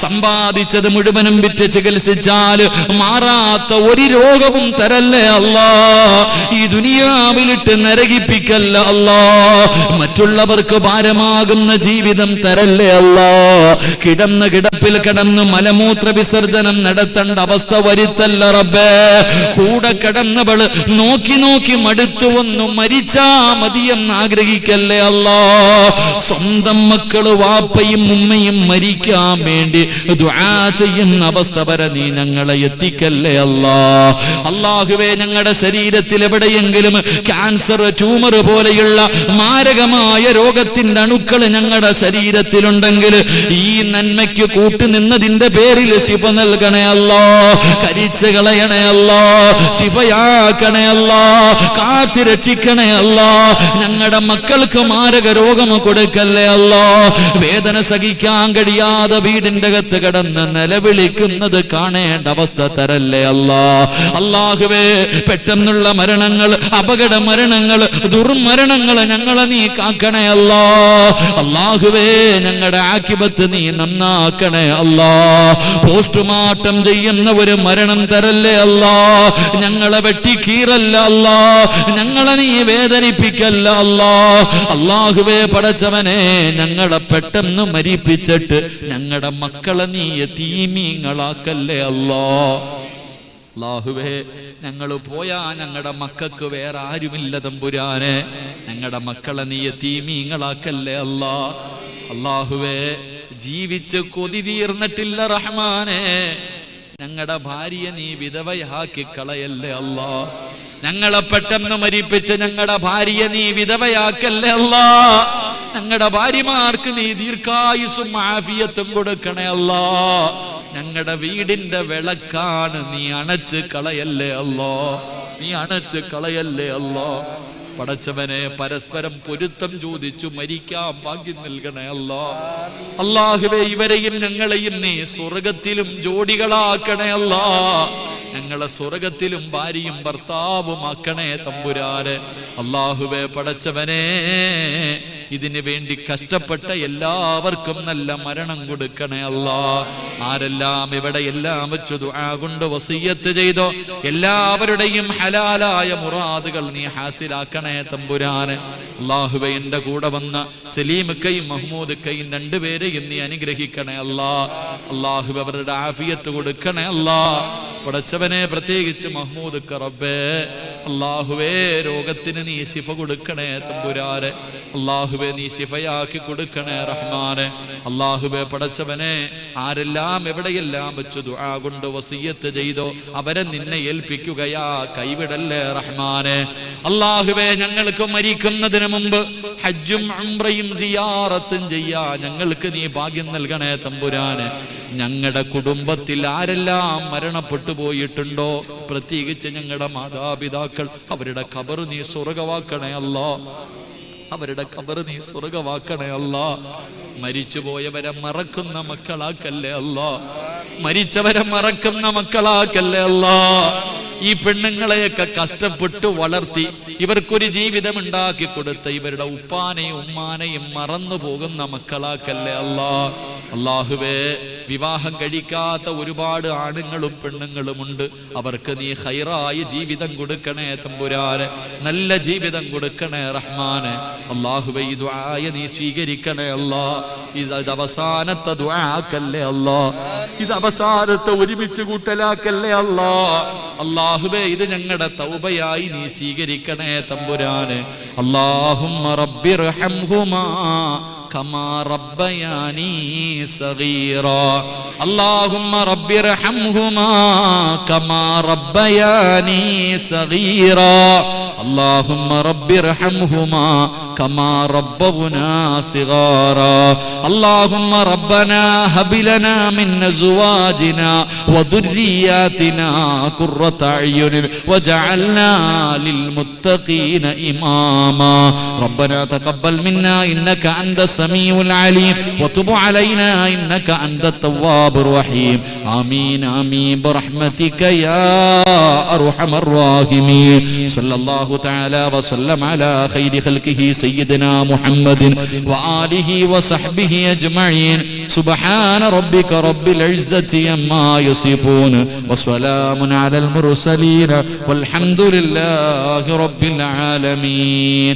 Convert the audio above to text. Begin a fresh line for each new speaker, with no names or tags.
സമ്പാദിച്ചത് മുഴുവനും വിറ്റ് ചികിത്സിച്ചാൽ മാറാത്ത ഒരു രോഗവും തരല്ലേ അല്ലാ. ഈ ദുനിയാവിലിട്ട് നരകിപ്പിക്കല്ല അല്ലാ. മറ്റുള്ളവർക്ക് ഭാരമാകുന്ന ജീവിതം തരല്ലേ അല്ലാ. കിടന്ന് കിടപ്പിൽ കിടന്ന് മലമൂത്ര വിസർജനം നടത്തേണ്ട അവസ്ഥ വരുത്തല്ല റബ്ബേ. കൂടെ കിടന്നവള് നോക്കി നോക്കി മടുത്തു വന്നു മരിച്ചാ മതിയെന്ന് ആഗ്രഹിക്കല്ലേ അല്ലാ. സ്വന്തം മക്കള് വാപ്പയും ഉമ്മയും മരിക്കാൻ വേണ്ടി ദുആ ചെയ്യുന്ന അവസ്ഥ വരെ നീ ഞങ്ങളെ എത്തിക്കല്ലേ അല്ലാ. അല്ലാഹുവേ, ഞങ്ങളുടെ ശരീരത്തിൽ എവിടെയെങ്കിലും ക്യാൻസർ, ട്യൂമർ പോലെയുള്ള മാരകമായ രോഗത്തിന്റെ അണുക്കൾ ഞങ്ങളുടെ ശരീരത്തിലുണ്ടെങ്കിൽ ഈ നന്മയ്ക്ക് കൂട്ടുനിന്നതിന്റെ പേരിൽ ശിഫ നൽകണേ അല്ലാ. കരിച്ചു കളയണേ അല്ലാ. ശിഫയാക്കണേ അല്ലാ. കാത്തു രക്ഷിക്കണേ അല്ലാ. ഞങ്ങളുടെ മക്കൾക്ക് മാരക രോഗം കൊടുക്കല്ലേ അല്ലാ. വേദന സഹിക്കാൻ കഴിയാതെ വീടിന്റെ അകത്ത് കിടന്ന് നിലവിളിക്കുന്നത് കാണേണ്ട അവസ്ഥ തരല്ലേ അല്ലാ. അല്ലാഹുവേ, പെട്ടെന്നുള്ള മരണങ്ങൾ, അപകട മരണങ്ങൾ, ദുർമരണങ്ങൾ ഞങ്ങളെ നീ കാക്കണേ അല്ലാ. അല്ലാഹുവേ, ഞങ്ങളുടെ ആഖിബത്ത് നീ നന്നാക്കണേ അല്ലാ. പോസ്റ്റ്മോർട്ടം ചെയ്യുന്ന ഒരു മരണം തരല്ലേ അല്ലാ. ഞങ്ങളെ വെട്ടിക്കീറല്ല അല്ലാ. ഞങ്ങളെ നീ വേദനിപ്പിക്കല്ല അല്ലാ. അല്ലാഹുവേ, പടച്ചവനെ, ഞങ്ങളെ പെട്ടെന്ന് മരിപ്പിച്ചിട്ട് ഞങ്ങളുടെ മക്കളെ നീ യതീമീങ്ങളാക്കല്ലേ അല്ലാ. അല്ലാഹുവേ, ഞങ്ങൾ പോയാ ഞങ്ങളുടെ മക്കൾക്ക് വേറെ ആരുമില്ല തമ്പുരാനെ. ഞങ്ങളുടെ മക്കളെ നീ യതീമീങ്ങളാക്കല്ലേ അല്ലാ. അല്ലാഹുവേ, ജീവിച്ച് കൊതി തീർന്നിട്ടില്ല റഹ്മാനെ. ഞങ്ങളുടെ ഭാര്യയെ നീ വിധവയാക്കി കളയല്ലേ അല്ലാ. ഞങ്ങളെ പെട്ടെന്ന് മരിപ്പിച്ച് ഞങ്ങളുടെ ഭാര്യയെ നീ വിധവയാക്കല്ലേ അല്ലാ. ഞങ്ങളുടെ ഭാര്യമാർക്ക് നീ ദീർഘായുസ്സും ആഫിയത്തും കൊടുക്കണേ അല്ലാ. ഞങ്ങളുടെ വീടിന്റെ വിളക്കാണ്, നീ അണച്ച് കളയല്ലേ അല്ലാ. നീ അണച്ച് കളയല്ലേ അല്ലാ. പടച്ചവനെ, പരസ്പരം പൊരുത്തം ചോദിച്ചു മരിക്കാൻ ഭാഗ്യം നൽകണേ അല്ലാ. അല്ലാഹുവേ, ഇവരെയും ഞങ്ങളെയും നീ സ്വർഗത്തിലും ജോഡികളാക്കണേ അല്ലാ. ഞങ്ങളെ സ്വർഗത്തിലും ഭാര്യയും ഭർത്താവും ആക്കണേ തമ്പുരാനെ. അല്ലാഹുവേ, പടച്ചവനെ, ഇതിനു വേണ്ടി കഷ്ടപ്പെട്ട എല്ലാവർക്കും നല്ല മരണം കൊടുക്കണേ അല്ലാ. ആരെല്ലാം ഇവിടെ എല്ലാം വെച്ചു ദുആ കൊണ്ട് വസിയ്യത്ത് ചെയ്തോ എല്ലാവരുടെയും ഹലാലായ മുറാദുകൾ നീ ഹാസിലാക്കണേ തമ്പുരാനെ. അല്ലാഹുവേ, എന്റെ കൂടെ വന്ന സലീമക്കയും മഹ്മൂദക്കയും രണ്ടുപേരെയും നീ അനുഗ്രഹിക്കണേ അല്ലാ. അല്ലാഹുവേ, അവരുടെ ആഫിയത്ത് കൊടുക്കണേ അല്ലാ. പടച്ചവനെ, പ്രത്യേകിച്ച് മഹ്മൂദക്ക റബ്ബേ, അല്ലാഹുവേ, രോഗത്തിന് നീ ശിഫ കൊടുക്കണേ തമ്പുരാനെ. അല്ലാഹുവേ, നീ ശിഫയാക്കി കൊടുക്കണേ റഹ്മാനെ. അല്ലാഹുവേ, പടച്ചവനെ, ആരെല്ലാം എവിടെയെല്ലാം വെച്ച് ദുആ കൊണ്ട് വസിയ്യത്ത് ചെയ്തോ അവരെ നിന്നെ ഏൽപ്പിക്കുകയാ, കൈവിടല്ലേ റഹ്മാനെ. അല്ലാഹുവേ, ഞങ്ങൾക്ക് മരിക്കുന്നതിന് മുമ്പ് ഹജ്ജും ഉംറയും സിയാറത്തും ചെയ്യാ ഞങ്ങൾക്ക് നീ ഭാഗ്യം നൽകണേ തമ്പുരാനെ. ഞങ്ങളുടെ കുടുംബത്തിൽ ആരെല്ലാം മരണപ്പെട്ടു പോയിട്ടുണ്ടോ, പ്രത്യേകിച്ച് ഞങ്ങളുടെ മാതാപിതാക്കൾ, അവരുടെ ഖബർ നീ സ്വർഗവാക്കണേ അല്ലാ. അവരുടെ ഖബർ നീ സ്വർഗവാക്കണേ അല്ലാ. മരിച്ചുപോയവരെ മറക്കുന്ന മക്കളാക്കല്ലേ അല്ലാ. മരിച്ചവരെ മറക്കുന്ന മക്കളാക്കല്ലേ അല്ലാ. ഈ പെണ്ണുങ്ങളെയൊക്കെ കഷ്ടപ്പെട്ടു വളർത്തി ഇവർക്കൊരു ജീവിതം ഉണ്ടാക്കി കൊടുത്ത ഇവരുടെ ഉപ്പാനെയും ഉമ്മാനെയും മറന്നു പോകുന്ന മക്കളാക്കല്ലേ അല്ലാ. അല്ലാഹുവേ, വിവാഹം കഴിക്കാത്ത ഒരുപാട് ആണുങ്ങളും പെണ്ണുങ്ങളുമുണ്ട്. അവർക്ക് നീ ഖൈറായ ജീവിതം കൊടുക്കണേ തമ്പുരാനെ. നല്ല ജീവിതം കൊടുക്കണേ റഹ്മാനെ. അല്ലാഹുവേ, ഈ ദുആയ നീ സ്വീകരിക്കണേ അല്ലാ. ഇത് അവസാനത്തെ ദുആക്കല്ലേ അല്ലാ. ഇത് അവസാനത്തെ ഒരുമിച്ച് കൂട്ടലാക്കല്ലേ അല്ലാ. അല്ലാഹുവേ, ഇത് ഞങ്ങളുടെ തൗബയായി നീ സ്വീകരിക്കണേ തമ്പുരാനെ. അല്ലാഹുമ്മ റബ്ബിർഹംഹുമാ കമാ റബ്ബയാനി സഗീറാ. اللهم رب ارحمهما كما ربياني صغيرا. اللهم رب ارحمهما كما ربونا صغارا. اللهم ربنا هب لنا من ازواجنا وذرياتنا قرة اعين واجعلنا للمتقين اماما. ربنا تقبل منا انك انت السميع العليم وتب علينا انك انت التواب الرحيم. آمين آمين برحمتك يا أرحم الراحمين. صلى الله تعالى وسلم على خير خلقه سيدنا محمد وآله وصحبه أجمعين سبحان ربك رب العزة عما يصفون وسلام على المرسلين والحمد لله رب العالمين.